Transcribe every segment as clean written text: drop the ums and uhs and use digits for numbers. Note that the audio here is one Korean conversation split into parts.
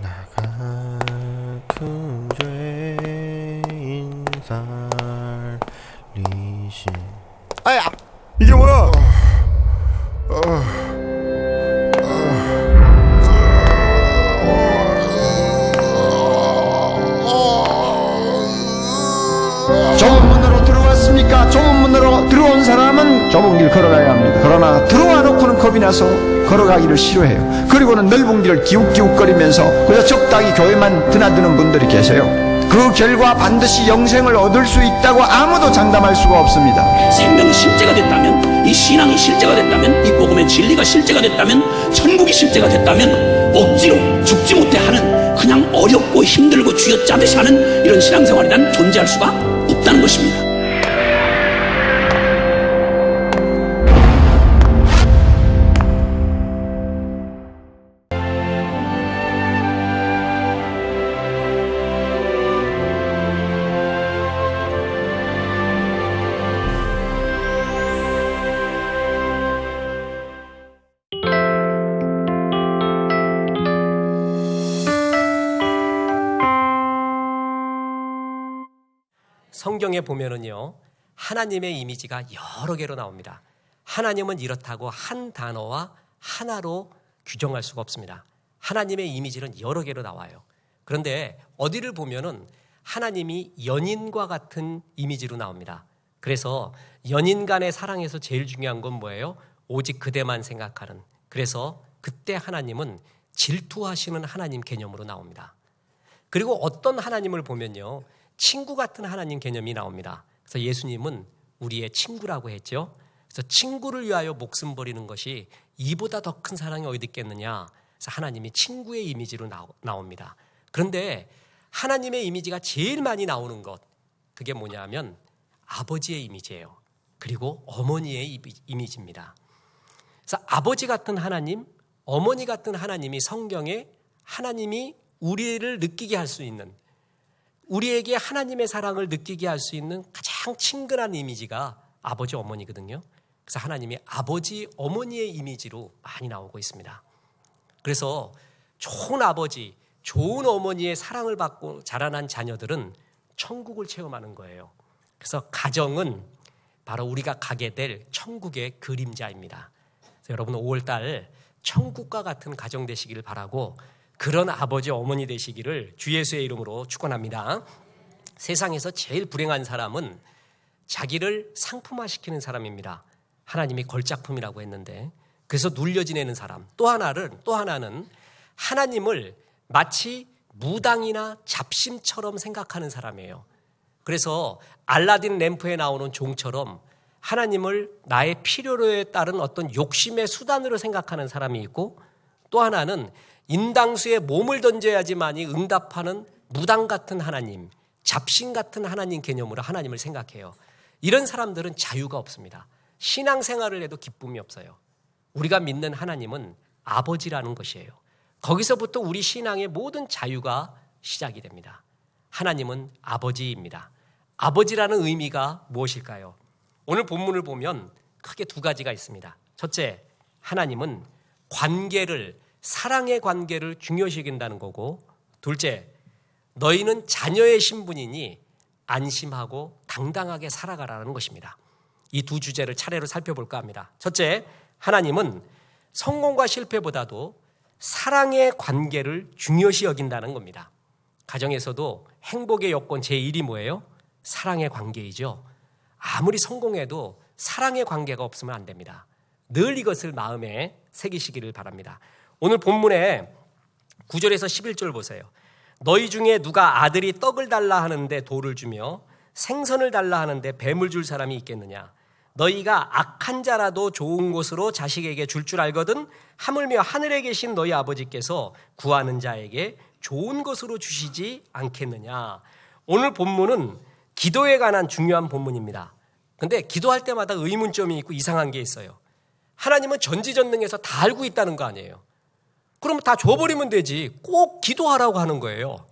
나 같은 죄인 살리신. 아야, 이게 뭐야? 좁은 문으로 들어왔습니까? 좁은 문으로 들어온 사람은 좁은 길 걸어가야 합니다. 그러나 들어와 놓고는 겁이 나서 걸어가기를 싫어해요. 그리고는 넓은 길을 기웃기웃거리면서 그래서 적당히 교회만 드나드는 분들이 계세요. 그 결과 반드시 영생을 얻을 수 있다고 아무도 장담할 수가 없습니다. 생명이 실제가 됐다면, 이 신앙이 실제가 됐다면, 이 복음의 진리가 실제가 됐다면, 천국이 실제가 됐다면 억지로 죽지 못해 하는, 그냥 어렵고 힘들고 쥐어짜듯이 하는 이런 신앙생활이 난 존재할 수가 없다는 것입니다. 성경에 보면은요, 하나님의 이미지가 여러 개로 나옵니다. 하나님은 이렇다고 한 단어와 하나로 규정할 수가 없습니다. 하나님의 이미지는 여러 개로 나와요. 그런데 어디를 보면은 하나님이 연인과 같은 이미지로 나옵니다. 그래서 연인 간의 사랑에서 제일 중요한 건 뭐예요? 오직 그대만 생각하는. 그래서 그때 하나님은 질투하시는 하나님 개념으로 나옵니다. 그리고 어떤 하나님을 보면요, 친구 같은 하나님 개념이 나옵니다. 그래서 예수님은 우리의 친구라고 했죠. 그래서 친구를 위하여 목숨 버리는 것이 이보다 더 큰 사랑이 어디 있겠느냐. 그래서 하나님이 친구의 이미지로 나옵니다. 그런데 하나님의 이미지가 제일 많이 나오는 것, 그게 뭐냐면 아버지의 이미지예요. 그리고 어머니의 이미지입니다. 그래서 아버지 같은 하나님, 어머니 같은 하나님이 성경에 하나님이 우리를 느끼게 할 수 있는, 우리에게 하나님의 사랑을 느끼게 할 수 있는 가장 친근한 이미지가 아버지, 어머니거든요. 그래서 하나님이 아버지, 어머니의 이미지로 많이 나오고 있습니다. 그래서 좋은 아버지, 좋은 어머니의 사랑을 받고 자라난 자녀들은 천국을 체험하는 거예요. 그래서 가정은 바로 우리가 가게 될 천국의 그림자입니다. 그래서 여러분 5월달 천국과 같은 가정 되시기를 바라고, 그런 아버지, 어머니 되시기를 주 예수의 이름으로 축원합니다. 세상에서 제일 불행한 사람은 자기를 상품화시키는 사람입니다. 하나님이 걸작품이라고 했는데, 그래서 눌려 지내는 사람. 또 하나는 하나님을 마치 무당이나 잡심처럼 생각하는 사람이에요. 그래서 알라딘 램프에 나오는 종처럼 하나님을 나의 필요에 따른 어떤 욕심의 수단으로 생각하는 사람이 있고, 또 하나는 인당수에 몸을 던져야지만이 응답하는 무당 같은 하나님, 잡신 같은 하나님 개념으로 하나님을 생각해요. 이런 사람들은 자유가 없습니다. 신앙생활을 해도 기쁨이 없어요. 우리가 믿는 하나님은 아버지라는 것이에요. 거기서부터 우리 신앙의 모든 자유가 시작이 됩니다. 하나님은 아버지입니다. 아버지라는 의미가 무엇일까요? 오늘 본문을 보면 크게 두 가지가 있습니다. 첫째, 하나님은 관계를, 사랑의 관계를 중요시 여긴다는 거고, 둘째, 너희는 자녀의 신분이니 안심하고 당당하게 살아가라는 것입니다. 이 두 주제를 차례로 살펴볼까 합니다. 첫째, 하나님은 성공과 실패보다도 사랑의 관계를 중요시 여긴다는 겁니다. 가정에서도 행복의 요건 제1이 뭐예요? 사랑의 관계이죠. 아무리 성공해도 사랑의 관계가 없으면 안 됩니다. 늘 이것을 마음에 새기시기를 바랍니다. 오늘 본문에 9절에서 11절 보세요. 너희 중에 누가 아들이 떡을 달라 하는데 돌을 주며 생선을 달라 하는데 뱀을 줄 사람이 있겠느냐? 너희가 악한 자라도 좋은 곳으로 자식에게 줄 줄 알거든 하물며 하늘에 계신 너희 아버지께서 구하는 자에게 좋은 것으로 주시지 않겠느냐? 오늘 본문은 기도에 관한 중요한 본문입니다. 그런데 기도할 때마다 의문점이 있고 이상한 게 있어요. 하나님은 전지전능해서 다 알고 있다는 거 아니에요. 그러면 다 줘버리면 되지. 꼭 기도하라고 하는 거예요.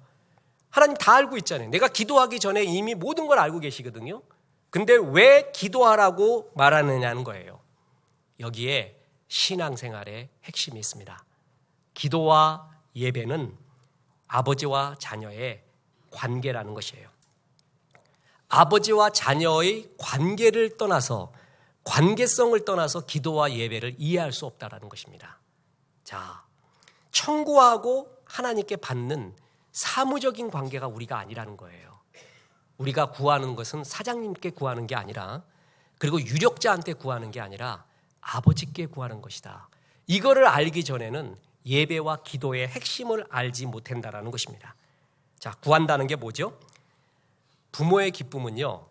하나님 다 알고 있잖아요. 내가 기도하기 전에 이미 모든 걸 알고 계시거든요. 근데 왜 기도하라고 말하느냐는 거예요. 여기에 신앙생활의 핵심이 있습니다. 기도와 예배는 아버지와 자녀의 관계라는 것이에요. 아버지와 자녀의 관계를 떠나서, 관계성을 떠나서 기도와 예배를 이해할 수 없다라는 것입니다. 자, 청구하고 하나님께 받는 사무적인 관계가 우리가 아니라는 거예요. 우리가 구하는 것은 사장님께 구하는 게 아니라, 그리고 유력자한테 구하는 게 아니라 아버지께 구하는 것이다. 이거를 알기 전에는 예배와 기도의 핵심을 알지 못한다라는 것입니다. 자, 구한다는 게 뭐죠? 부모의 기쁨은요,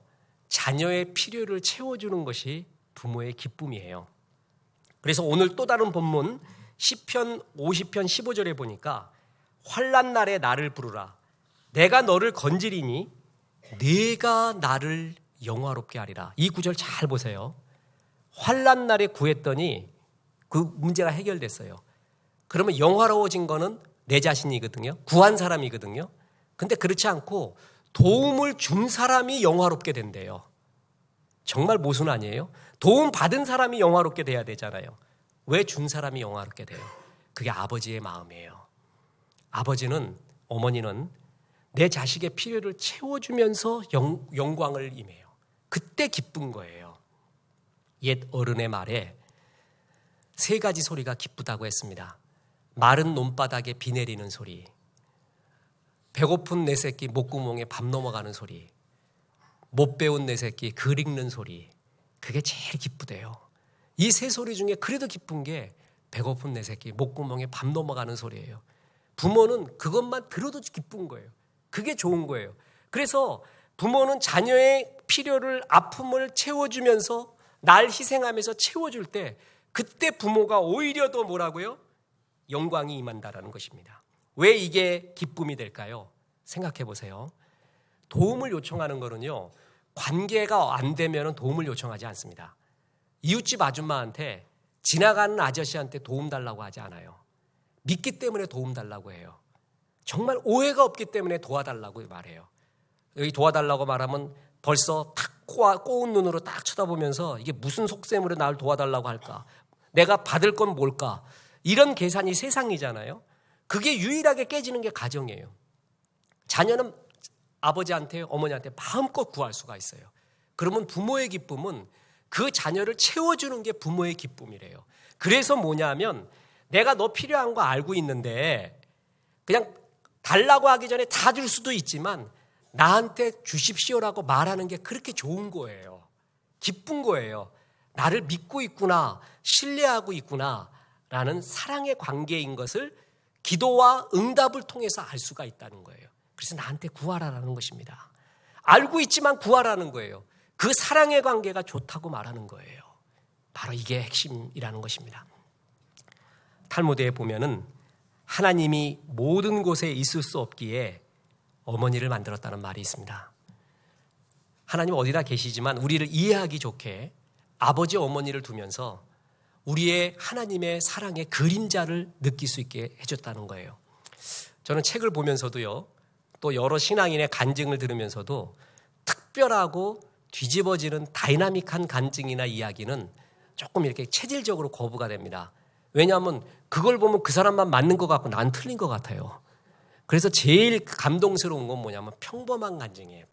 자녀의 필요를 채워주는 것이 부모의 기쁨이에요. 그래서 오늘 또 다른 본문 시편 50편 15절에 보니까 환난 날에 나를 부르라. 내가 너를 건지리니 네가 나를 영화롭게 하리라. 이 구절 잘 보세요. 환난 날에 구했더니 그 문제가 해결됐어요. 그러면 영화로워진 거는 내 자신이거든요. 구한 사람이거든요. 근데 그렇지 않고 도움을 준 사람이 영화롭게 된대요. 정말 모순 아니에요? 도움 받은 사람이 영화롭게 돼야 되잖아요. 왜 준 사람이 영화롭게 돼요? 그게 아버지의 마음이에요. 아버지는, 어머니는 내 자식의 필요를 채워주면서 영광을 임해요. 그때 기쁜 거예요. 옛 어른의 말에 3가지 소리가 기쁘다고 했습니다. 마른 논바닥에 비 내리는 소리, 배고픈 내 새끼 목구멍에 밥 넘어가는 소리, 못 배운 내 새끼 글 읽는 소리, 그게 제일 기쁘대요. 이 3소리 중에 그래도 기쁜 게 배고픈 내 새끼 목구멍에 밥 넘어가는 소리예요. 부모는 그것만 들어도 기쁜 거예요. 그게 좋은 거예요. 그래서 부모는 자녀의 필요를, 아픔을 채워주면서 날 희생하면서 채워줄 때, 그때 부모가 오히려 더 뭐라고요? 영광이 임한다라는 것입니다. 왜 이게 기쁨이 될까요? 생각해 보세요. 도움을 요청하는 거는요, 관계가 안 되면 도움을 요청하지 않습니다. 이웃집 아줌마한테 지나가는 아저씨한테 도움 달라고 하지 않아요. 믿기 때문에 도움 달라고 해요. 정말 오해가 없기 때문에 도와달라고 말해요. 여기 도와달라고 말하면 벌써 탁 꼬운 눈으로 딱 쳐다보면서 이게 무슨 속셈으로 나를 도와달라고 할까? 내가 받을 건 뭘까? 이런 계산이 세상이잖아요. 그게 유일하게 깨지는 게 가정이에요. 자녀는 아버지한테, 어머니한테 마음껏 구할 수가 있어요. 그러면 부모의 기쁨은 그 자녀를 채워주는 게 부모의 기쁨이래요. 그래서 뭐냐면 내가 너 필요한 거 알고 있는데 그냥 달라고 하기 전에 다 줄 수도 있지만 나한테 주십시오라고 말하는 게 그렇게 좋은 거예요. 기쁜 거예요. 나를 믿고 있구나, 신뢰하고 있구나 라는 사랑의 관계인 것을 기도와 응답을 통해서 알 수가 있다는 거예요. 그래서 나한테 구하라라는 것입니다. 알고 있지만 구하라는 거예요. 그 사랑의 관계가 좋다고 말하는 거예요. 바로 이게 핵심이라는 것입니다. 탈무드에 보면은 하나님이 모든 곳에 있을 수 없기에 어머니를 만들었다는 말이 있습니다. 하나님 어디나 계시지만 우리를 이해하기 좋게 아버지 어머니를 두면서 우리의 하나님의 사랑의 그림자를 느낄 수 있게 해줬다는 거예요. 저는 책을 보면서도요, 또 여러 신앙인의 간증을 들으면서도 특별하고 뒤집어지는 다이나믹한 간증이나 이야기는 조금 이렇게 체질적으로 거부가 됩니다. 왜냐하면 그걸 보면 그 사람만 맞는 것 같고 난 틀린 것 같아요. 그래서 제일 감동스러운 건 뭐냐면 평범한 간증이에요.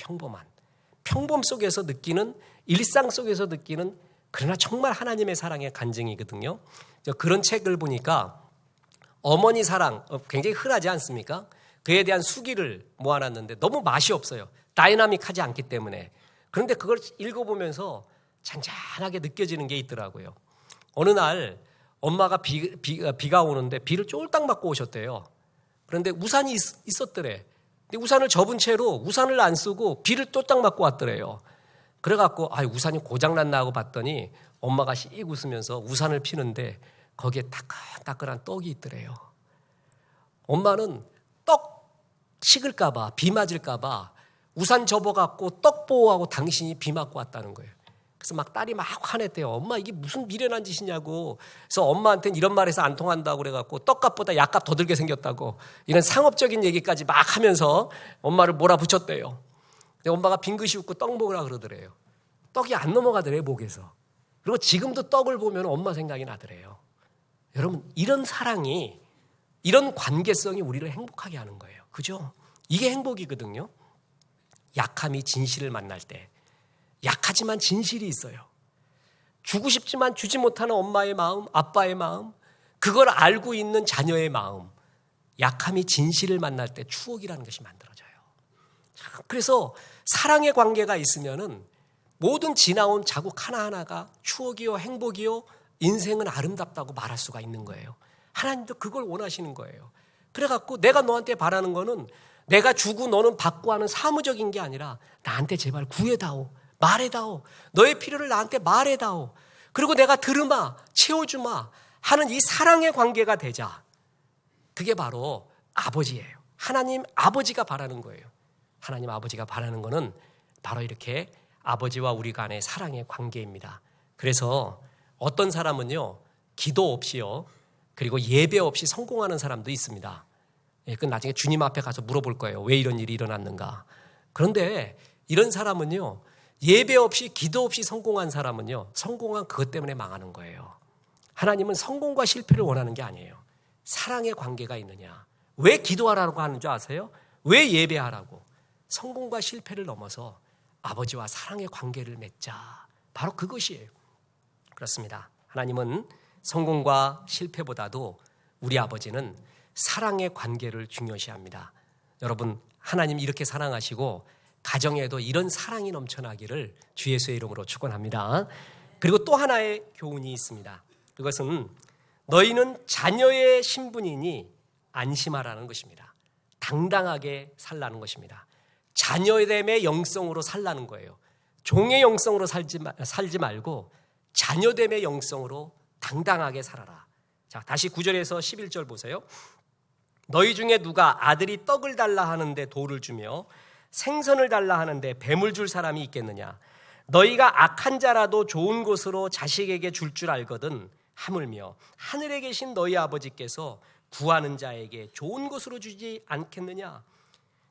평범 속에서 느끼는, 일상 속에서 느끼는, 그러나 정말 하나님의 사랑의 간증이거든요. 그런 책을 보니까 어머니 사랑 굉장히 흔하지 않습니까? 그에 대한 수기를 모아놨는데 너무 맛이 없어요. 다이나믹하지 않기 때문에. 그런데 그걸 읽어보면서 잔잔하게 느껴지는 게 있더라고요. 어느 날 엄마가 비가 오는데 비를 쫄딱 맞고 오셨대요. 그런데 우산이 있었더래. 근데 우산을 접은 채로 우산을 안 쓰고 비를 쫄딱 맞고 왔더래요. 그래갖고 우산이 고장났나 하고 봤더니 엄마가 씩 웃으면서 우산을 피는데 거기에 따끈따끈한 떡이 있더래요. 엄마는 떡 식을까 봐, 비 맞을까 봐 우산 접어갖고 떡 보호하고 당신이 비 맞고 왔다는 거예요. 그래서 막 딸이 막 화냈대요. 엄마 이게 무슨 미련한 짓이냐고. 그래서 엄마한테는 이런 말해서 안 통한다고 그래갖고 떡값보다 약값 더 들게 생겼다고 이런 상업적인 얘기까지 막 하면서 엄마를 몰아붙였대요. 근데 엄마가 빙긋이 웃고 떡 먹으라 그러더래요. 떡이 안 넘어가더래요, 목에서. 그리고 지금도 떡을 보면 엄마 생각이 나더래요. 여러분, 이런 사랑이 이런 관계성이 우리를 행복하게 하는 거예요. 그죠? 이게 행복이거든요. 약함이 진실을 만날 때, 약하지만 진실이 있어요. 주고 싶지만 주지 못하는 엄마의 마음, 아빠의 마음, 그걸 알고 있는 자녀의 마음, 약함이 진실을 만날 때 추억이라는 것이 만들어져요. 그래서 사랑의 관계가 있으면은 모든 지나온 자국 하나하나가 추억이요, 행복이요, 인생은 아름답다고 말할 수가 있는 거예요. 하나님도 그걸 원하시는 거예요. 그래갖고 내가 너한테 바라는 거는 내가 주고 너는 받고 하는 사무적인 게 아니라 나한테 제발 구해다오, 말해다오, 너의 필요를 나한테 말해다오, 그리고 내가 들으마, 채워주마 하는 이 사랑의 관계가 되자. 그게 바로 아버지예요. 하나님 아버지가 바라는 거예요. 하나님 아버지가 바라는 거는 바로 이렇게 아버지와 우리 간의 사랑의 관계입니다. 그래서 어떤 사람은요, 기도 없이요, 그리고 예배 없이 성공하는 사람도 있습니다. 그건 나중에 주님 앞에 가서 물어볼 거예요. 왜 이런 일이 일어났는가. 그런데 이런 사람은요, 예배 없이 기도 없이 성공한 사람은요, 성공한 그것 때문에 망하는 거예요. 하나님은 성공과 실패를 원하는 게 아니에요. 사랑의 관계가 있느냐. 왜 기도하라고 하는 줄 아세요? 왜 예배하라고? 성공과 실패를 넘어서 아버지와 사랑의 관계를 맺자. 바로 그것이에요. 그렇습니다. 하나님은 성공과 실패보다도 우리 아버지는 사랑의 관계를 중요시합니다. 여러분, 하나님 이렇게 사랑하시고 가정에도 이런 사랑이 넘쳐나기를 주 예수의 이름으로 축원합니다. 그리고 또 하나의 교훈이 있습니다. 그것은 너희는 자녀의 신분이니 안심하라는 것입니다. 당당하게 살라는 것입니다. 자녀됨의 영성으로 살라는 거예요. 종의 영성으로 살지 말고 자녀됨의 영성으로 당당하게 살아라. 자, 다시 9절에서 11절 보세요. 너희 중에 누가 아들이 떡을 달라 하는데 돌을 주며 생선을 달라 하는데 뱀을 줄 사람이 있겠느냐. 너희가 악한 자라도 좋은 것으로 자식에게 줄 줄 알거든 하물며 하늘에 계신 너희 아버지께서 구하는 자에게 좋은 것으로 주지 않겠느냐.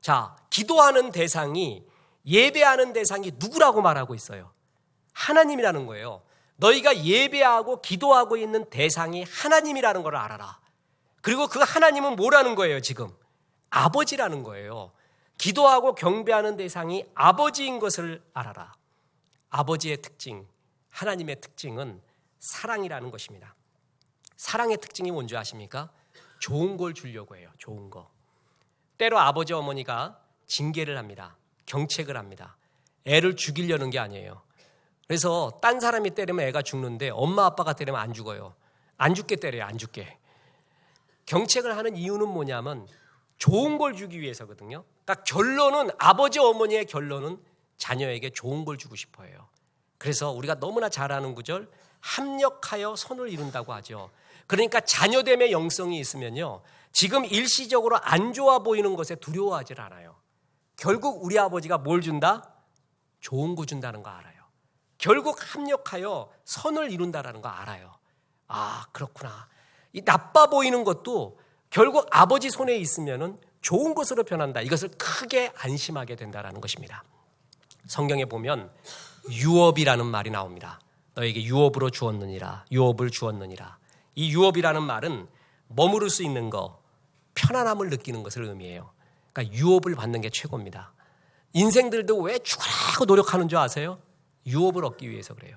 자, 기도하는 대상이, 예배하는 대상이 누구라고 말하고 있어요? 하나님이라는 거예요. 너희가 예배하고 기도하고 있는 대상이 하나님이라는 걸 알아라. 그리고 그 하나님은 뭐라는 거예요? 지금 아버지라는 거예요. 기도하고 경배하는 대상이 아버지인 것을 알아라. 아버지의 특징, 하나님의 특징은 사랑이라는 것입니다. 사랑의 특징이 뭔지 아십니까? 좋은 걸 주려고 해요. 좋은 거. 때로 아버지 어머니가 징계를 합니다. 경책을 합니다. 애를 죽이려는 게 아니에요. 그래서 딴 사람이 때리면 애가 죽는데 엄마 아빠가 때리면 안 죽어요. 안 죽게 때려요. 안 죽게. 경책을 하는 이유는 뭐냐면 좋은 걸 주기 위해서거든요. 그러니까 결론은, 아버지 어머니의 결론은 자녀에게 좋은 걸 주고 싶어요. 그래서 우리가 너무나 잘 아는 구절, 합력하여 선을 이룬다고 하죠. 그러니까 자녀됨의 영성이 있으면요, 지금 일시적으로 안 좋아 보이는 것에 두려워하지 않아요. 결국 우리 아버지가 뭘 준다? 좋은 거 준다는 거 알아요. 결국 합력하여 선을 이룬다는 거 알아요. 아, 그렇구나. 이 나빠 보이는 것도 결국 아버지 손에 있으면은 좋은 것으로 변한다. 이것을 크게 안심하게 된다는 것입니다. 성경에 보면 유업이라는 말이 나옵니다. 너에게 유업으로 주었느니라. 유업을 주었느니라. 이 유업이라는 말은 머무를 수 있는 거, 편안함을 느끼는 것을 의미해요. 그러니까 유업을 받는 게 최고입니다. 인생들도 왜 죽으라고 노력하는 줄 아세요? 유업을 얻기 위해서 그래요.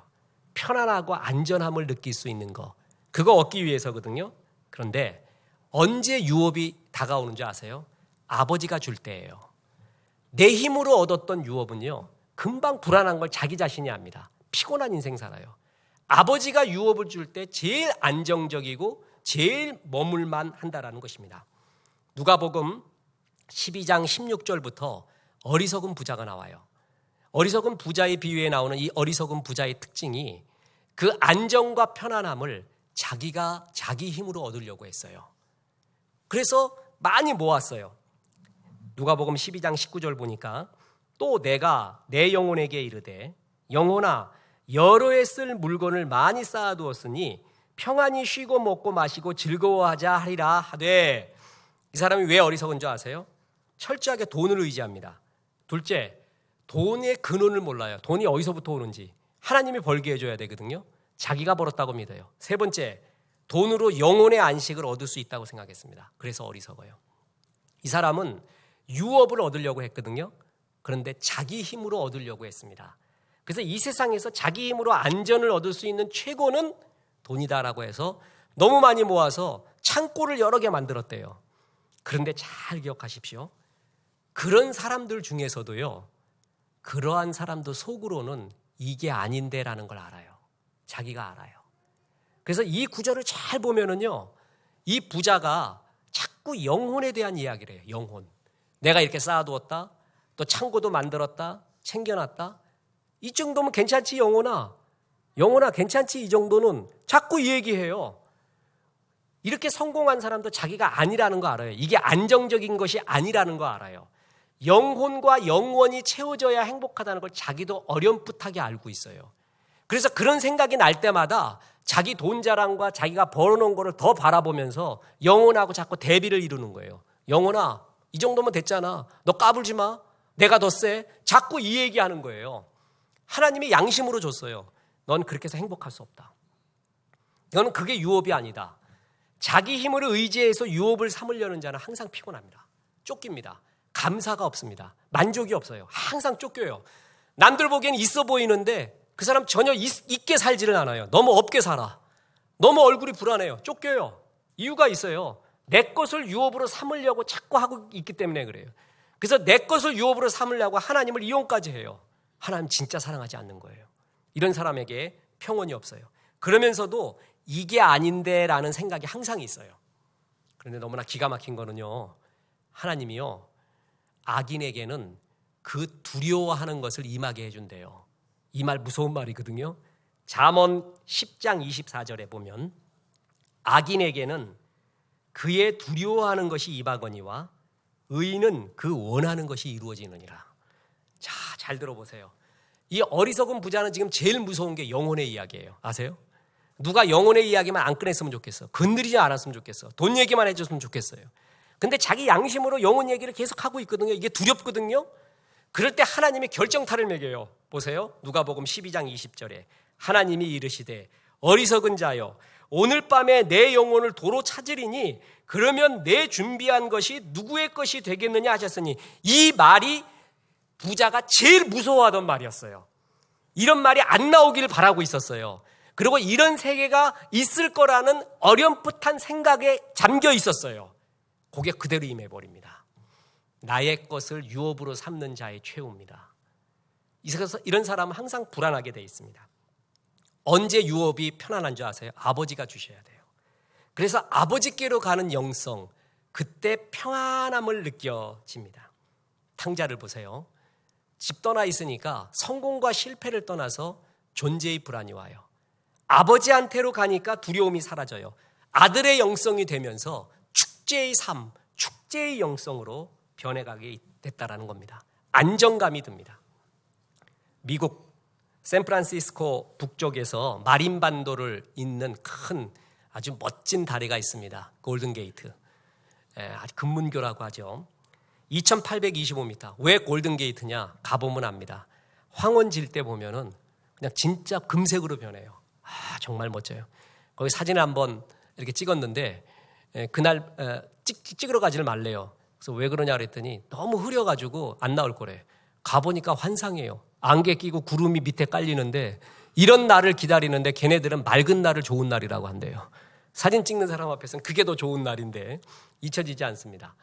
편안하고 안전함을 느낄 수 있는 거, 그거 얻기 위해서거든요. 그런데 언제 유업이 다가오는 줄 아세요? 아버지가 줄 때예요. 내 힘으로 얻었던 유업은요, 금방 불안한 걸 자기 자신이 압니다. 피곤한 인생 살아요. 아버지가 유업을 줄 때 제일 안정적이고 제일 머물만 한다라는 것입니다. 누가복음 12장 16절부터 어리석은 부자가 나와요. 어리석은 부자의 비유에 나오는 이 어리석은 부자의 특징이 그 안정과 편안함을 자기가 자기 힘으로 얻으려고 했어요. 그래서 많이 모았어요. 누가복음 12장 19절 보니까 또 내가 내 영혼에게 이르되 영혼아 여러 해 쓸 물건을 많이 쌓아두었으니 평안히 쉬고 먹고 마시고 즐거워하자 하리라 하되. 이 사람이 왜 어리석은 줄 아세요? 철저하게 돈을 의지합니다. 둘째, 돈의 근원을 몰라요. 돈이 어디서부터 오는지. 하나님이 벌게 해줘야 되거든요. 자기가 벌었다고 믿어요. 세 번째, 돈으로 영혼의 안식을 얻을 수 있다고 생각했습니다. 그래서 어리석어요. 이 사람은 유업을 얻으려고 했거든요. 그런데 자기 힘으로 얻으려고 했습니다. 그래서 이 세상에서 자기 힘으로 안전을 얻을 수 있는 최고는 돈이다라고 해서 너무 많이 모아서 창고를 여러 개 만들었대요. 그런데 잘 기억하십시오. 그런 사람들 중에서도요, 그러한 사람도 속으로는 이게 아닌데라는 걸 알아요. 자기가 알아요. 그래서 이 구절을 잘 보면은요, 이 부자가 자꾸 영혼에 대한 이야기를 해요. 영혼. 내가 이렇게 쌓아두었다. 또 창고도 만들었다. 챙겨놨다. 이 정도면 괜찮지, 영혼아. 영혼아, 괜찮지, 이 정도는. 자꾸 이 얘기해요. 이렇게 성공한 사람도 자기가 아니라는 거 알아요. 이게 안정적인 것이 아니라는 거 알아요. 영혼과 영원이 채워져야 행복하다는 걸 자기도 어렴풋하게 알고 있어요. 그래서 그런 생각이 날 때마다 자기 돈 자랑과 자기가 벌어놓은 거를 더 바라보면서 영혼하고 자꾸 대비를 이루는 거예요. 영혼아, 이 정도면 됐잖아. 너 까불지 마. 내가 더 세. 자꾸 이 얘기하는 거예요. 하나님이 양심으로 줬어요. 넌 그렇게 해서 행복할 수 없다. 너는 그게 유업이 아니다. 자기 힘을 의지해서 유업을 삼으려는 자는 항상 피곤합니다. 쫓깁니다. 감사가 없습니다. 만족이 없어요. 항상 쫓겨요. 남들 보기엔 있어 보이는데 그 사람 전혀 있게 살지를 않아요. 너무 없게 살아. 너무 얼굴이 불안해요. 쫓겨요. 이유가 있어요. 내 것을 유업으로 삼으려고 자꾸 하고 있기 때문에 그래요. 그래서 내 것을 유업으로 삼으려고 하나님을 이용까지 해요. 하나님 진짜 사랑하지 않는 거예요. 이런 사람에게 평온이 없어요. 그러면서도 이게 아닌데 라는 생각이 항상 있어요. 그런데 너무나 기가 막힌 거는요, 하나님이요, 악인에게는 그 두려워하는 것을 임하게 해준대요. 이 말 무서운 말이거든요. 잠언 10장 24절에 보면 악인에게는 그의 두려워하는 것이 임하거니와 의인은 그 원하는 것이 이루어지느니라. 자, 잘 들어보세요. 이 어리석은 부자는 지금 제일 무서운 게 영혼의 이야기예요. 아세요? 누가 영혼의 이야기만 안 꺼냈으면 좋겠어. 건드리지 않았으면 좋겠어. 돈 얘기만 해줬으면 좋겠어요. 근데 자기 양심으로 영혼 얘기를 계속 하고 있거든요. 이게 두렵거든요. 그럴 때 하나님이 결정타를 매겨요. 보세요. 누가복음 12장 20절에 하나님이 이르시되 어리석은 자여 오늘 밤에 내 영혼을 도로 찾으리니 그러면 내 준비한 것이 누구의 것이 되겠느냐 하셨으니, 이 말이 부자가 제일 무서워하던 말이었어요. 이런 말이 안 나오기를 바라고 있었어요. 그리고 이런 세계가 있을 거라는 어렴풋한 생각에 잠겨 있었어요. 그게 그대로 임해버립니다. 나의 것을 유업으로 삼는 자의 최후입니다. 이런 사람은 항상 불안하게 돼 있습니다. 언제 유업이 편안한 줄 아세요? 아버지가 주셔야 돼요. 그래서 아버지께로 가는 영성, 그때 평안함을 느껴집니다. 탕자를 보세요. 집 떠나 있으니까 성공과 실패를 떠나서 존재의 불안이 와요. 아버지한테로 가니까 두려움이 사라져요. 아들의 영성이 되면서 축제의 삶, 축제의 영성으로 변해가게 됐다라는 겁니다. 안정감이 듭니다. 미국 샌프란시스코 북쪽에서 마린반도를 잇는 큰 아주 멋진 다리가 있습니다. 골든게이트. 아주 금문교라고 하죠. 2825m. 왜 골든게이트냐? 가보면 압니다. 황혼 질 때 보면은 그냥 진짜 금색으로 변해요. 아, 정말 멋져요. 거기 사진을 한번 이렇게 찍었는데 그날 찍으러 가지를 말래요. 그래서 왜 그러냐 그랬더니 너무 흐려가지고 안 나올 거래. 가보니까 환상이에요. 안개 끼고 구름이 밑에 깔리는데 이런 날을 기다리는데 걔네들은 맑은 날을 좋은 날이라고 한대요. 사진 찍는 사람 앞에서는 그게 더 좋은 날인데 잊혀지지 않습니다.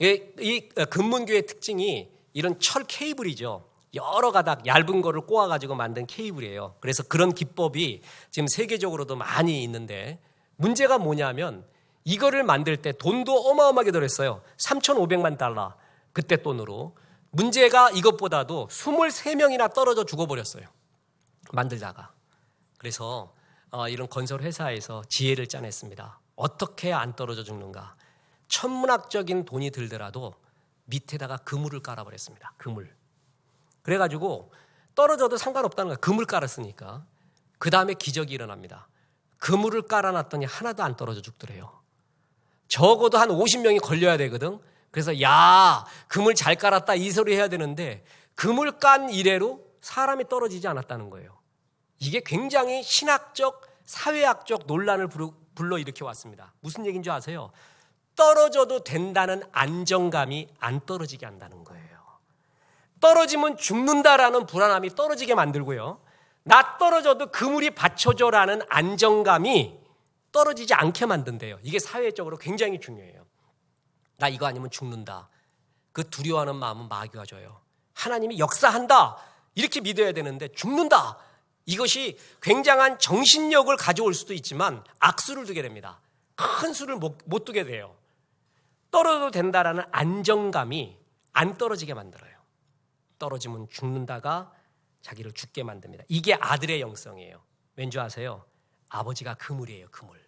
이 금문교의 특징이 이런 철 케이블이죠. 여러 가닥 얇은 거를 꼬아가지고 만든 케이블이에요. 그래서 그런 기법이 지금 세계적으로도 많이 있는데 문제가 뭐냐면 이거를 만들 때 돈도 어마어마하게 들었어요. 3,500만 달러 그때 돈으로. 문제가 이것보다도 23명이나 떨어져 죽어버렸어요. 만들다가. 그래서 이런 건설 회사에서 지혜를 짜냈습니다. 어떻게 안 떨어져 죽는가. 천문학적인 돈이 들더라도 밑에다가 그물을 깔아버렸습니다. 그물. 그래가지고 떨어져도 상관없다는 거예요. 그물 깔았으니까. 그 다음에 기적이 일어납니다. 그물을 깔아놨더니 하나도 안 떨어져 죽더래요. 적어도 한 50명이 걸려야 되거든. 그래서 야, 그물 잘 깔았다 이 소리 해야 되는데 그물 깐 이래로 사람이 떨어지지 않았다는 거예요. 이게 굉장히 신학적, 사회학적 논란을 불러일으켜 왔습니다. 무슨 얘기인 줄 아세요? 떨어져도 된다는 안정감이 안 떨어지게 한다는 거예요. 떨어지면 죽는다라는 불안함이 떨어지게 만들고요. 나 떨어져도 그물이 받쳐줘라는 안정감이 떨어지지 않게 만든대요. 이게 사회적으로 굉장히 중요해요. 나 이거 아니면 죽는다. 그 두려워하는 마음은 마귀가 줘요. 하나님이 역사한다. 이렇게 믿어야 되는데 죽는다. 이것이 굉장한 정신력을 가져올 수도 있지만 악수를 두게 됩니다. 큰 수를 못 두게 돼요. 떨어져도 된다라는 안정감이 안 떨어지게 만들어요. 떨어지면 죽는다가 자기를 죽게 만듭니다. 이게 아들의 영성이에요. 왠지 아세요? 아버지가 그물이에요. 그물.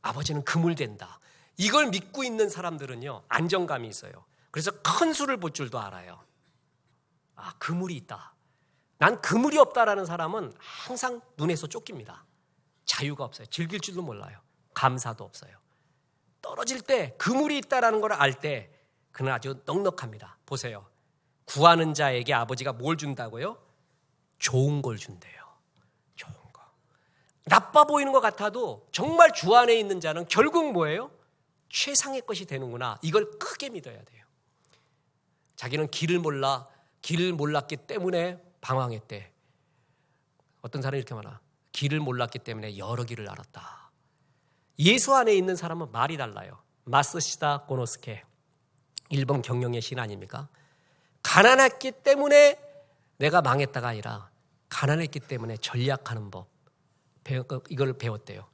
아버지는 그물 된다. 이걸 믿고 있는 사람들은요, 안정감이 있어요. 그래서 큰 수를 볼 줄도 알아요. 아, 그물이 있다. 난 그물이 없다라는 사람은 항상 눈에서 쫓깁니다. 자유가 없어요. 즐길 줄도 몰라요. 감사도 없어요. 떨어질 때 그물이 있다라는 걸 알 때 그는 아주 넉넉합니다. 보세요. 구하는 자에게 아버지가 뭘 준다고요? 좋은 걸 준대요. 좋은 거. 나빠 보이는 것 같아도 정말 주 안에 있는 자는 결국 뭐예요? 최상의 것이 되는구나. 이걸 크게 믿어야 돼요. 자기는 길을 몰랐기 때문에 방황했대. 어떤 사람이 이렇게 말하. 길을 몰랐기 때문에 여러 길을 알았다. 예수 안에 있는 사람은 말이 달라요. 마스시다 고노스케. 일본 경영의 신 아닙니까? 가난했기 때문에 내가 망했다가 아니라 가난했기 때문에 전략하는 법. 이걸 배웠대요.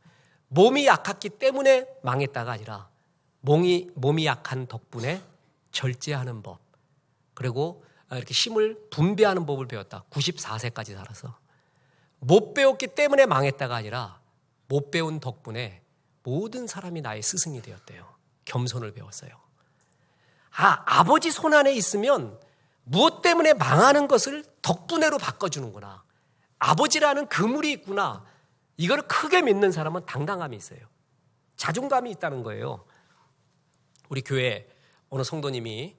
몸이 약했기 때문에 망했다가 아니라 몸이 약한 덕분에 절제하는 법. 그리고 이렇게 힘을 분배하는 법을 배웠다. 94세까지 살아서. 못 배웠기 때문에 망했다가 아니라 못 배운 덕분에 모든 사람이 나의 스승이 되었대요. 겸손을 배웠어요. 아버지 손 안에 있으면 무엇 때문에 망하는 것을 덕분에로 바꿔주는구나. 아버지라는 그물이 있구나. 이걸 크게 믿는 사람은 당당함이 있어요. 자존감이 있다는 거예요. 우리 교회 어느 성도님이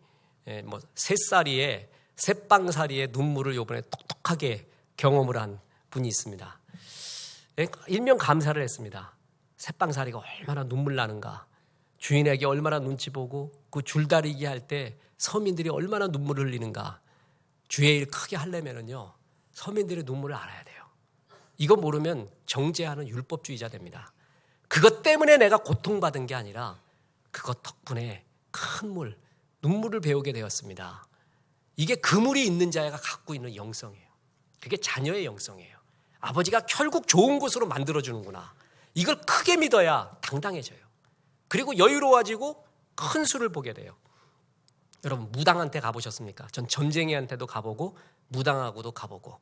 3살이에 새빵살이의 눈물을 이번에 똑똑하게 경험을 한 분이 있습니다. 일명 감사를 했습니다. 새빵살이가 얼마나 눈물 나는가. 주인에게 얼마나 눈치 보고 그 줄다리기 할 때 서민들이 얼마나 눈물을 흘리는가. 주의 일 크게 하려면은요, 서민들의 눈물을 알아야 돼요. 이거 모르면 정죄하는 율법주의자 됩니다. 그것 때문에 내가 고통받은 게 아니라 그것 덕분에 큰 눈물을 배우게 되었습니다. 이게 그물이 있는 자가 갖고 있는 영성이에요. 그게 자녀의 영성이에요. 아버지가 결국 좋은 곳으로 만들어주는구나. 이걸 크게 믿어야 당당해져요. 그리고 여유로워지고 큰 수를 보게 돼요. 여러분, 무당한테 가보셨습니까? 전 점쟁이한테도 가보고 무당하고도 가보고.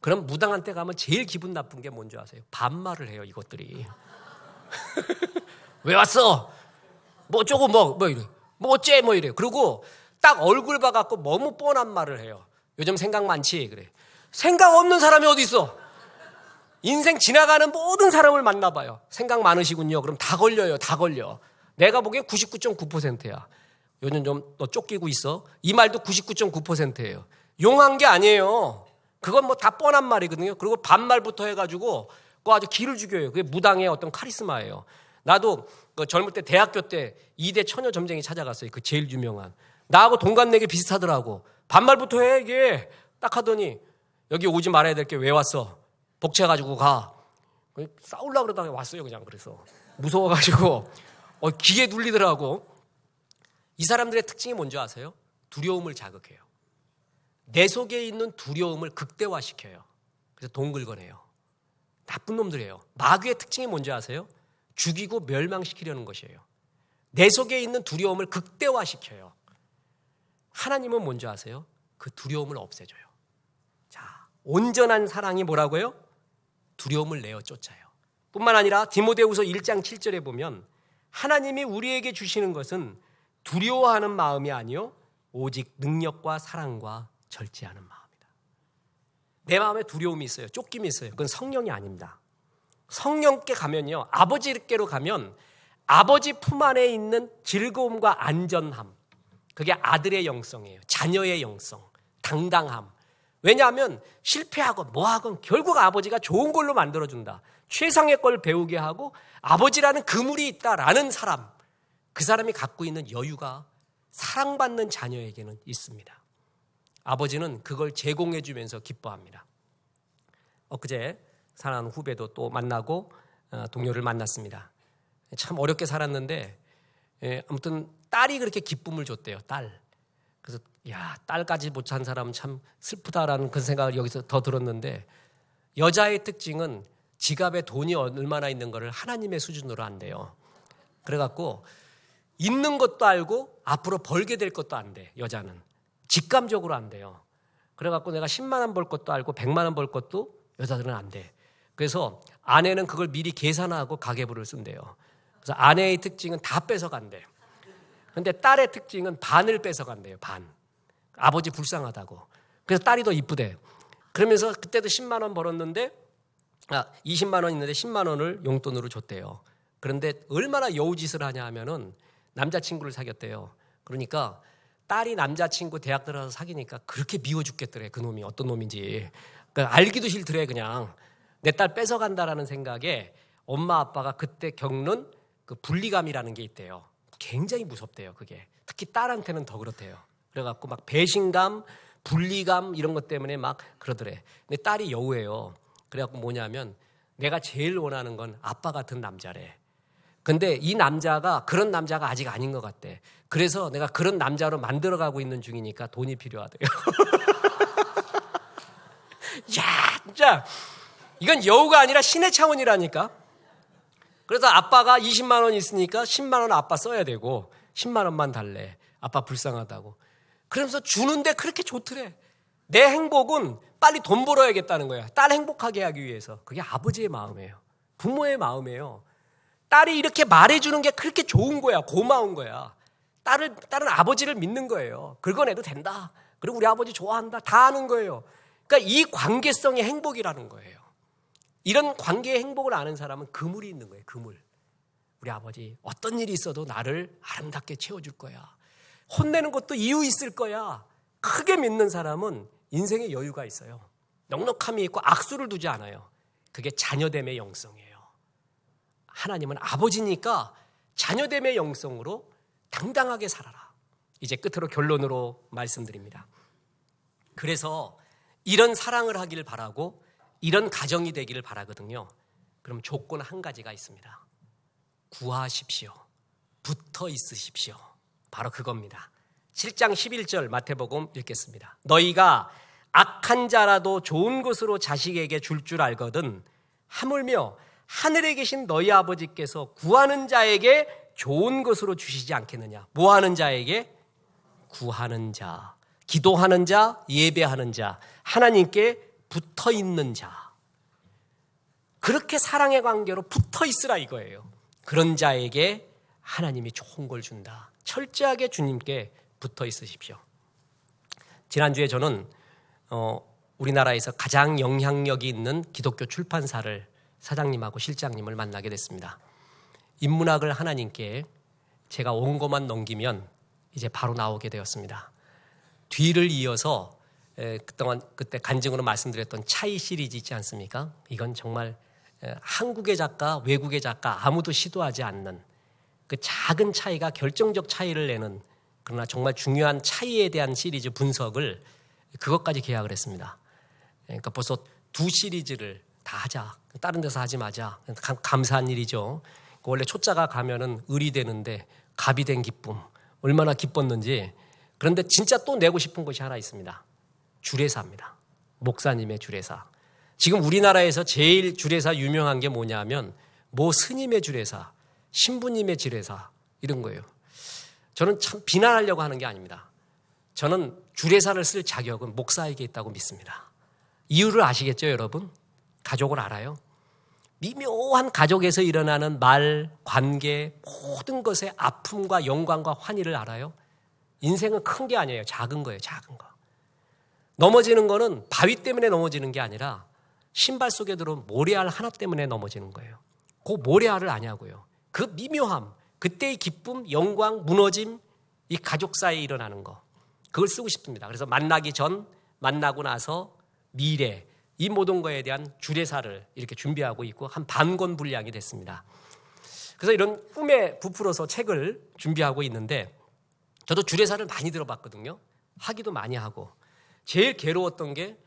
그럼 무당한테 가면 제일 기분 나쁜 게 뭔지 아세요? 반말을 해요, 이것들이. 왜 왔어? 뭐 어쩌고 뭐 이래. 뭐 어째 뭐 이래. 그리고 딱 얼굴 봐갖고 너무 뻔한 말을 해요. 요즘 생각 많지? 그래. 생각 없는 사람이 어디 있어? 인생 지나가는 모든 사람을 만나봐요. 생각 많으시군요. 그럼 다 걸려요. 다 걸려. 내가 보기엔 99.9%야. 요즘 좀 너 쫓기고 있어. 이 말도 99.9%예요. 용한 게 아니에요. 그건 뭐 다 뻔한 말이거든요. 그리고 반말부터 해가지고 그거 아주 기를 죽여요. 그게 무당의 어떤 카리스마예요. 나도 그 젊을 때 대학교 때 2대 처녀 점쟁이 찾아갔어요. 그 제일 유명한. 나하고 동갑내기 비슷하더라고. 반말부터 해 이게. 딱 하더니 여기 오지 말아야 될 게 왜 왔어? 복채가지고 가. 싸우려고 그러다가 왔어요. 그냥. 그래서 무서워가지고 기에 눌리더라고. 이 사람들의 특징이 뭔지 아세요? 두려움을 자극해요. 내 속에 있는 두려움을 극대화시켜요. 그래서 돈 긁어내요. 나쁜 놈들이에요. 마귀의 특징이 뭔지 아세요? 죽이고 멸망시키려는 것이에요. 내 속에 있는 두려움을 극대화시켜요. 하나님은 뭔지 아세요? 그 두려움을 없애줘요. 자, 온전한 사랑이 뭐라고요? 두려움을 내어 쫓아요. 뿐만 아니라 디모데후서 1장 7절에 보면 하나님이 우리에게 주시는 것은 두려워하는 마음이 아니요 오직 능력과 사랑과 절제하는 마음이다. 내 마음에 두려움이 있어요. 쫓김이 있어요. 그건 성령이 아닙니다. 성령께 가면요, 아버지께로 가면 아버지 품 안에 있는 즐거움과 안전함, 그게 아들의 영성이에요. 자녀의 영성, 당당함. 왜냐하면 실패하건 뭐하건 결국 아버지가 좋은 걸로 만들어준다. 최상의 걸 배우게 하고 아버지라는 그물이 있다라는 사람, 그 사람이 갖고 있는 여유가 사랑받는 자녀에게는 있습니다. 아버지는 그걸 제공해 주면서 기뻐합니다. 엊그제 사랑하는 후배도 또 만나고 동료를 만났습니다. 참 어렵게 살았는데 아무튼 딸이 그렇게 기쁨을 줬대요. 딸. 그래서 야, 딸까지 못 찬 사람은 참 슬프다라는 그런 생각을 여기서 더 들었는데, 여자의 특징은 지갑에 돈이 얼마나 있는 거를 하나님의 수준으로 안대요. 그래갖고 있는 것도 알고 앞으로 벌게 될 것도 안 돼. 여자는 직감적으로 안 돼요. 그래갖고 내가 10만 원 벌 것도 알고 100만 원 벌 것도 여자들은 안 돼. 그래서 아내는 그걸 미리 계산하고 가계부를 쓴대요. 그래서 아내의 특징은 다 뺏어간대. 근데 딸의 특징은 반을 뺏어간대요. 반. 아버지 불쌍하다고. 그래서 딸이 더 이쁘대. 그러면서 그때도 10만 원 벌었는데 20만 원 있는데 10만 원을 용돈으로 줬대요. 그런데 얼마나 여우짓을 하냐 하면은 남자친구를 사귀었대요. 그러니까 딸이 남자친구 대학 들어가서 사귀니까 그렇게 미워 죽겠더래. 그 놈이 어떤 놈인지. 그러니까 알기도 싫더래. 그냥 내 딸 뺏어간다라는 생각에 엄마 아빠가 그때 겪는 그 분리감이라는 게 있대요. 굉장히 무섭대요. 그게 특히 딸한테는 더 그렇대요. 그래갖고 막 배신감, 분리감 이런 것 때문에 막 그러더래. 근데 딸이 여우예요. 그래갖고 뭐냐면 내가 제일 원하는 건 아빠 같은 남자래. 근데 이 남자가 그런 남자가 아직 아닌 것 같대. 그래서 내가 그런 남자로 만들어가고 있는 중이니까 돈이 필요하대요. 야, 진짜 이건 여우가 아니라 신의 차원이라니까. 그래서 아빠가 20만 원 있으니까 10만 원 아빠 써야 되고 10만 원만 달래. 아빠 불쌍하다고. 그러면서 주는데 그렇게 좋더래. 내 행복은 빨리 돈 벌어야겠다는 거야. 딸 행복하게 하기 위해서. 그게 아버지의 마음이에요. 부모의 마음이에요. 딸이 이렇게 말해주는 게 그렇게 좋은 거야. 고마운 거야. 딸은 아버지를 믿는 거예요. 긁어내도 된다. 그리고 우리 아버지 좋아한다. 다 아는 거예요. 그러니까 이 관계성의 행복이라는 거예요. 이런 관계의 행복을 아는 사람은 그물이 있는 거예요. 그물. 우리 아버지 어떤 일이 있어도 나를 아름답게 채워줄 거야. 혼내는 것도 이유 있을 거야. 크게 믿는 사람은 인생에 여유가 있어요. 넉넉함이 있고 악수를 두지 않아요. 그게 자녀됨의 영성이에요. 하나님은 아버지니까 자녀됨의 영성으로 당당하게 살아라. 이제 끝으로 결론으로 말씀드립니다. 그래서 이런 사랑을 하길 바라고 이런 가정이 되기를 바라거든요. 그럼 조건 한 가지가 있습니다. 구하십시오. 붙어 있으십시오. 바로 그겁니다. 7장 11절 마태복음 읽겠습니다. 너희가 악한 자라도 좋은 것으로 자식에게 줄 줄 알거든 하물며 하늘에 계신 너희 아버지께서 구하는 자에게 좋은 것으로 주시지 않겠느냐. 뭐 하는 자에게? 구하는 자, 기도하는 자, 예배하는 자, 하나님께 붙어 있는 자. 그렇게 사랑의 관계로 붙어 있으라 이거예요. 그런 자에게 하나님이 좋은 걸 준다. 철저하게 주님께 붙어 있으십시오. 지난주에 저는 우리나라에서 가장 영향력이 있는 기독교 출판사를 사장님하고 실장님을 만나게 됐습니다. 인문학을 하나님께 제가 온 것만 넘기면 이제 바로 나오게 되었습니다. 뒤를 이어서 그때 간증으로 말씀드렸던 차이 시리즈 있지 않습니까? 이건 정말 한국의 작가, 외국의 작가 아무도 시도하지 않는 그 작은 차이가 결정적 차이를 내는, 그러나 정말 중요한 차이에 대한 시리즈 분석을 그것까지 계약을 했습니다. 그러니까 벌써 2 시리즈를 다 하자. 다른 데서 하지 마자. 감사한 일이죠. 원래 초자가 가면은 을이 되는데 갑이 된 기쁨. 얼마나 기뻤는지. 그런데 진짜 또 내고 싶은 것이 하나 있습니다. 주례사입니다. 목사님의 주례사. 지금 우리나라에서 제일 주례사 유명한 게 뭐냐면 뭐 스님의 주례사, 신부님의 주례사 이런 거예요. 저는 참 비난하려고 하는 게 아닙니다. 저는 주례사를 쓸 자격은 목사에게 있다고 믿습니다. 이유를 아시겠죠, 여러분? 가족을 알아요. 미묘한 가족에서 일어나는 말, 관계, 모든 것의 아픔과 영광과 환희를 알아요. 인생은 큰 게 아니에요. 작은 거예요. 작은 거. 넘어지는 거는 바위 때문에 넘어지는 게 아니라 신발 속에 들어온 모래알 하나 때문에 넘어지는 거예요. 그 모래알을 아냐고요. 그 미묘함, 그때의 기쁨, 영광, 무너짐, 이 가족 사이에 일어나는 거. 그걸 쓰고 싶습니다. 그래서 만나기 전, 만나고 나서, 미래, 이 모든 거에 대한 주례사를 이렇게 준비하고 있고 한 반 권 분량이 됐습니다. 그래서 이런 꿈에 부풀어서 책을 준비하고 있는데 저도 주례사를 많이 들어봤거든요. 하기도 많이 하고 제일 괴로웠던 게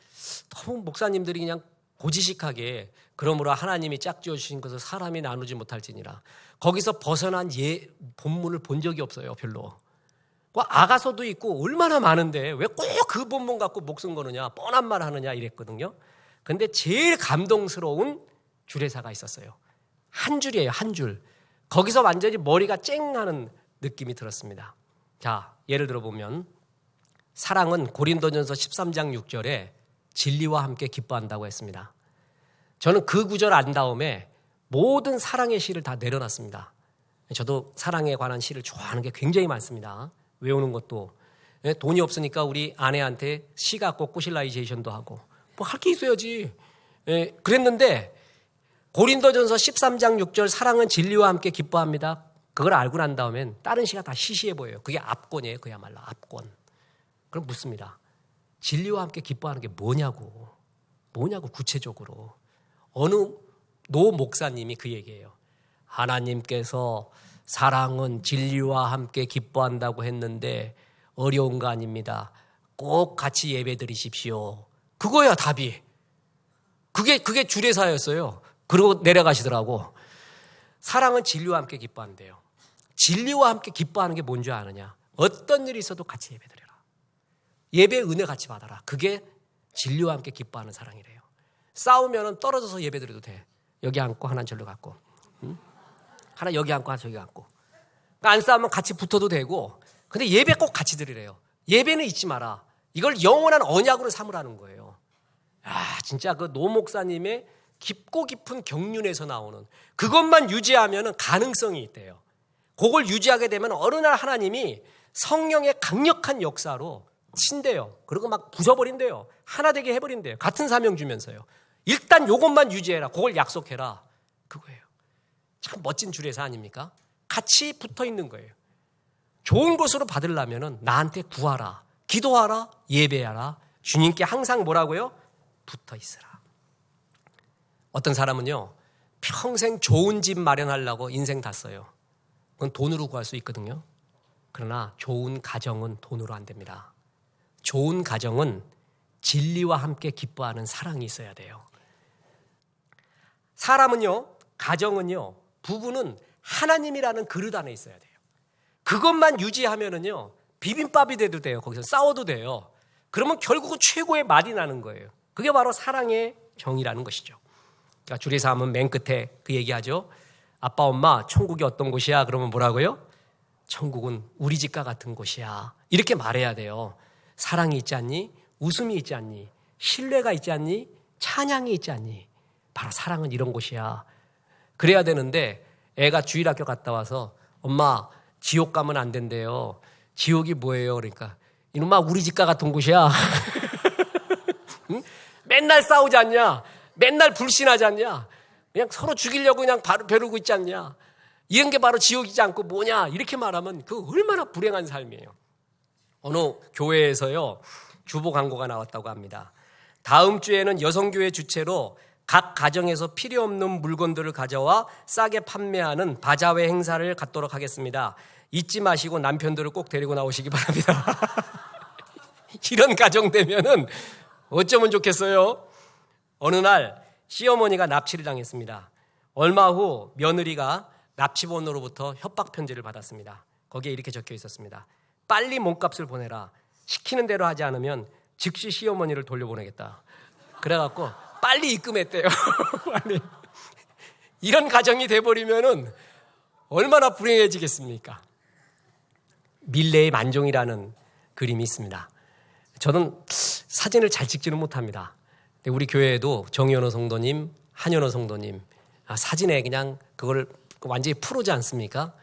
너무 목사님들이 그냥 고지식하게 그러므로 하나님이 짝지어 주신 것을 사람이 나누지 못할지니라 거기서 벗어난 본문을 본 적이 없어요. 별로. 아가서도 있고 얼마나 많은데 왜 꼭 그 본문 갖고 목숨 거느냐 뻔한 말 하느냐 이랬거든요. 근데 제일 감동스러운 주례사가 있었어요. 한 줄이에요. 한 줄. 거기서 완전히 머리가 쨍하는 느낌이 들었습니다. 자, 예를 들어보면 사랑은 고린도전서 13장 6절에 진리와 함께 기뻐한다고 했습니다. 저는 그 구절 안 다음에 모든 사랑의 시를 다 내려놨습니다. 저도 사랑에 관한 시를 좋아하는 게 굉장히 많습니다. 외우는 것도. 돈이 없으니까 우리 아내한테 시 갖고 꼬실라이제이션도 하고 뭐 할 게 있어야지. 그랬는데 고린도전서 13장 6절 사랑은 진리와 함께 기뻐합니다. 그걸 알고 난 다음엔 다른 시가 다 시시해 보여요. 그게 앞권이에요. 그야말로 앞권. 그럼 묻습니다. 진리와 함께 기뻐하는 게 뭐냐고. 뭐냐고 구체적으로. 어느 노 목사님이 그 얘기예요. 하나님께서 사랑은 진리와 함께 기뻐한다고 했는데 어려운 거 아닙니다. 꼭 같이 예배 드리십시오. 그거야 답이. 그게 주례사였어요. 그러고 내려가시더라고. 사랑은 진리와 함께 기뻐한대요. 진리와 함께 기뻐하는 게 뭔지 아느냐. 어떤 일이 있어도 같이 예배 드려라. 예배 은혜 같이 받아라. 그게 진리와 함께 기뻐하는 사랑이래요. 싸우면 떨어져서 예배 드려도 돼. 여기 앉고 하나 절로 갖고. 하나 여기 앉고 하나 저기 앉고. 그러니까 안 싸우면 같이 붙어도 되고. 근데 예배 꼭 같이 드리래요. 예배는 잊지 마라. 이걸 영원한 언약으로 삼으라는 거예요. 아, 진짜 그 노 목사님의 깊고 깊은 경륜에서 나오는 그것만 유지하면 가능성이 있대요. 그걸 유지하게 되면 어느 날 하나님이 성령의 강력한 역사로 친대요. 그리고 막 부숴버린대요. 하나 되게 해버린대요. 같은 사명 주면서요. 일단 이것만 유지해라. 그걸 약속해라. 그거예요. 참 멋진 주례사 아닙니까? 같이 붙어 있는 거예요. 좋은 것으로 받으려면 나한테 구하라. 기도하라. 예배하라. 주님께 항상 뭐라고요? 붙어 있으라. 어떤 사람은요. 평생 좋은 집 마련하려고 인생 다 써요. 그건 돈으로 구할 수 있거든요. 그러나 좋은 가정은 돈으로 안 됩니다. 좋은 가정은 진리와 함께 기뻐하는 사랑이 있어야 돼요. 사람은요, 가정은요, 부부는 하나님이라는 그릇 안에 있어야 돼요. 그것만 유지하면은요, 비빔밥이 돼도 돼요. 거기서 싸워도 돼요. 그러면 결국은 최고의 말이 나는 거예요. 그게 바로 사랑의 정의라는 것이죠. 그러니까 주례사 하면 맨 끝에 그 얘기하죠. 아빠, 엄마, 천국이 어떤 곳이야? 그러면 뭐라고요? 천국은 우리 집과 같은 곳이야. 이렇게 말해야 돼요. 사랑이 있지 않니? 웃음이 있지 않니? 신뢰가 있지 않니? 찬양이 있지 않니? 바로 사랑은 이런 곳이야. 그래야 되는데 애가 주일학교 갔다 와서 엄마 지옥 가면 안 된대요. 지옥이 뭐예요? 그러니까 이놈아 우리 집과 같은 곳이야. 응? 맨날 싸우지 않냐? 맨날 불신하지 않냐? 그냥 서로 죽이려고 그냥 벼르고 있지 않냐? 이런 게 바로 지옥이지 않고 뭐냐? 이렇게 말하면 그 얼마나 불행한 삶이에요. 어느 교회에서요 주보 광고가 나왔다고 합니다. 다음 주에는 여성교회 주최로 각 가정에서 필요 없는 물건들을 가져와 싸게 판매하는 바자회 행사를 갖도록 하겠습니다. 잊지 마시고 남편들을 꼭 데리고 나오시기 바랍니다. 이런 가정 되면은 어쩌면 좋겠어요. 어느 날 시어머니가 납치를 당했습니다. 얼마 후 며느리가 납치범으로부터 협박 편지를 받았습니다. 거기에 이렇게 적혀 있었습니다. 빨리 몸값을 보내라. 시키는 대로 하지 않으면 즉시 시어머니를 돌려보내겠다. 그래갖고 빨리 입금했대요. 빨리. 이런 가정이 돼버리면은 얼마나 불행해지겠습니까? 밀레의 만종이라는 그림이 있습니다. 저는 사진을 잘 찍지는 못합니다. 근데 우리 교회에도 정연호 성도님, 한연호 성도님 사진에 그냥 그걸 완전히 프로지 않습니까?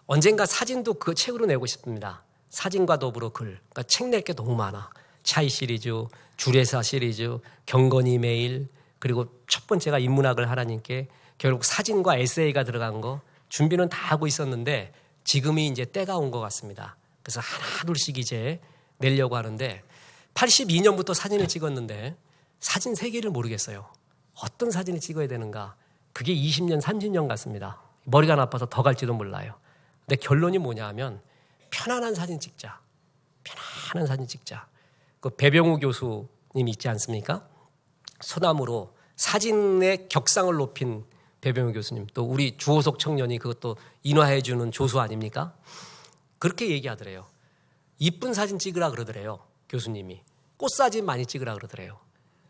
언젠가 사진도 그 책으로 내고 싶습니다. 사진과 더불어 글. 그러니까 책 낼 게 너무 많아. 차이 시리즈, 주례사 시리즈, 경건이 메일, 그리고 첫 번째가 인문학을 하나님께 결국 사진과 에세이가 들어간 거 준비는 다 하고 있었는데 지금이 이제 때가 온 것 같습니다. 그래서 하나 둘씩 이제 내려고 하는데 82년부터 사진을 찍었는데 사진 세계를 모르겠어요. 어떤 사진을 찍어야 되는가? 그게 20년, 30년 같습니다. 머리가 나빠서 더 갈지도 몰라요. 근데 결론이 뭐냐 하면 편안한 사진 찍자. 편안한 사진 찍자. 그 배병우 교수님 있지 않습니까? 소나무로 사진의 격상을 높인 배병우 교수님, 또 우리 주호석 청년이 그것도 인화해주는 조수 아닙니까? 그렇게 얘기하더래요. 이쁜 사진 찍으라 그러더래요. 교수님이. 꽃사진 많이 찍으라 그러더래요.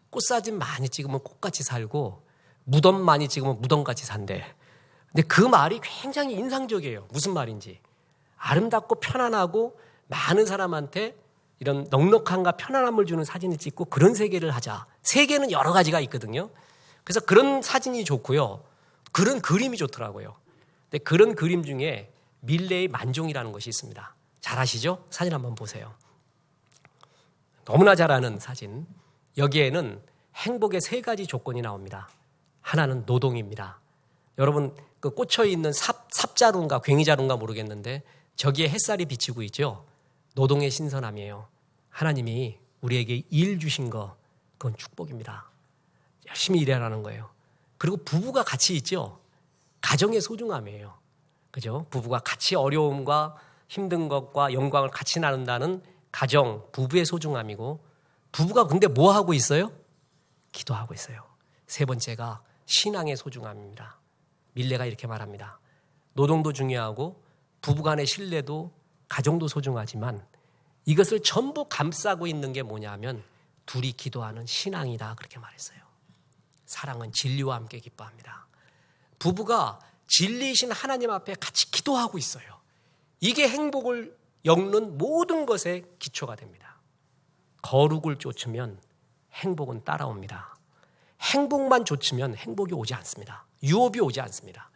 꽃사진 많이 찍으면 꽃같이 살고 무덤 많이 찍으면 무덤같이 산대. 근데 그 말이 굉장히 인상적이에요. 무슨 말인지. 아름답고 편안하고 많은 사람한테 이런 넉넉함과 편안함을 주는 사진을 찍고 그런 세계를 하자. 세계는 여러 가지가 있거든요. 그래서 그런 사진이 좋고요. 그런 그림이 좋더라고요. 근데 그런 그림 중에 밀레의 만종이라는 것이 있습니다. 잘 아시죠? 사진 한번 보세요. 너무나 잘 아는 사진. 여기에는 행복의 3가지 조건이 나옵니다. 하나는 노동입니다. 여러분 그 꽂혀있는 삽자루인가 괭이자루인가 모르겠는데 저기에 햇살이 비치고 있죠. 노동의 신선함이에요. 하나님이 우리에게 일 주신 거 그건 축복입니다. 열심히 일하라는 거예요. 그리고 부부가 같이 있죠. 가정의 소중함이에요. 그죠? 부부가 같이 어려움과 힘든 것과 영광을 같이 나눈다는 가정, 부부의 소중함이고 부부가 근데 뭐 하고 있어요? 기도하고 있어요. 3번째가 신앙의 소중함입니다. 밀레가 이렇게 말합니다. 노동도 중요하고 부부간의 신뢰도 가정도 소중하지만 이것을 전부 감싸고 있는 게 뭐냐면 둘이 기도하는 신앙이다 그렇게 말했어요. 사랑은 진리와 함께 기뻐합니다. 부부가 진리이신 하나님 앞에 같이 기도하고 있어요. 이게 행복을 엮는 모든 것의 기초가 됩니다. 거룩을 쫓으면 행복은 따라옵니다. 행복만 쫓으면 행복이 오지 않습니다. 유업이 오지 않습니다.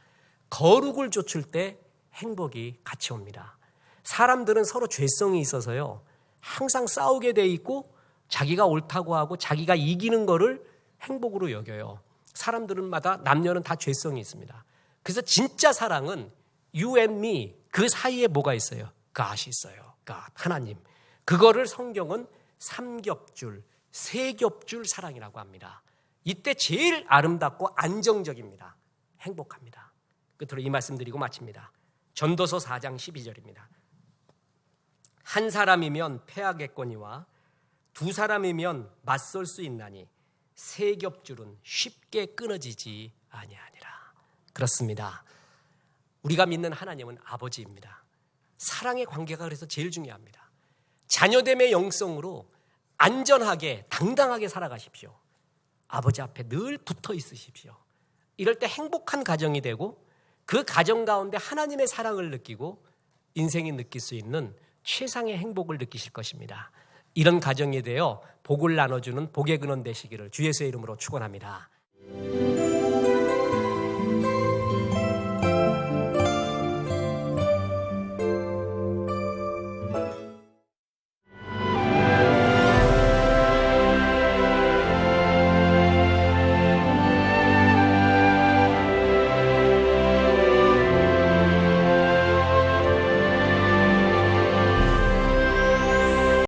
거룩을 쫓을 때 행복이 같이 옵니다. 사람들은 서로 죄성이 있어서요. 항상 싸우게 돼 있고 자기가 옳다고 하고 자기가 이기는 거를 행복으로 여겨요. 사람들마다 남녀는 다 죄성이 있습니다. 그래서 진짜 사랑은 you and me 그 사이에 뭐가 있어요? God이 있어요. God, 하나님. 그거를 성경은 3겹줄, 3겹줄 사랑이라고 합니다. 이때 제일 아름답고 안정적입니다. 행복합니다. 끝으로 이 말씀 드리고 마칩니다. 전도서 4장 12절입니다. 한 사람이면 패하겠거니와 2사람이면 맞설 수 있나니 3겹줄은 쉽게 끊어지지 아니하니라. 그렇습니다. 우리가 믿는 하나님은 아버지입니다. 사랑의 관계가 그래서 제일 중요합니다. 자녀됨의 영성으로 안전하게 당당하게 살아가십시오. 아버지 앞에 늘 붙어 있으십시오. 이럴 때 행복한 가정이 되고 그 가정 가운데 하나님의 사랑을 느끼고 인생이 느낄 수 있는 최상의 행복을 느끼실 것입니다. 이런 가정이 되어 복을 나눠주는 복의 근원 되시기를 주 예수의 이름으로 축원합니다.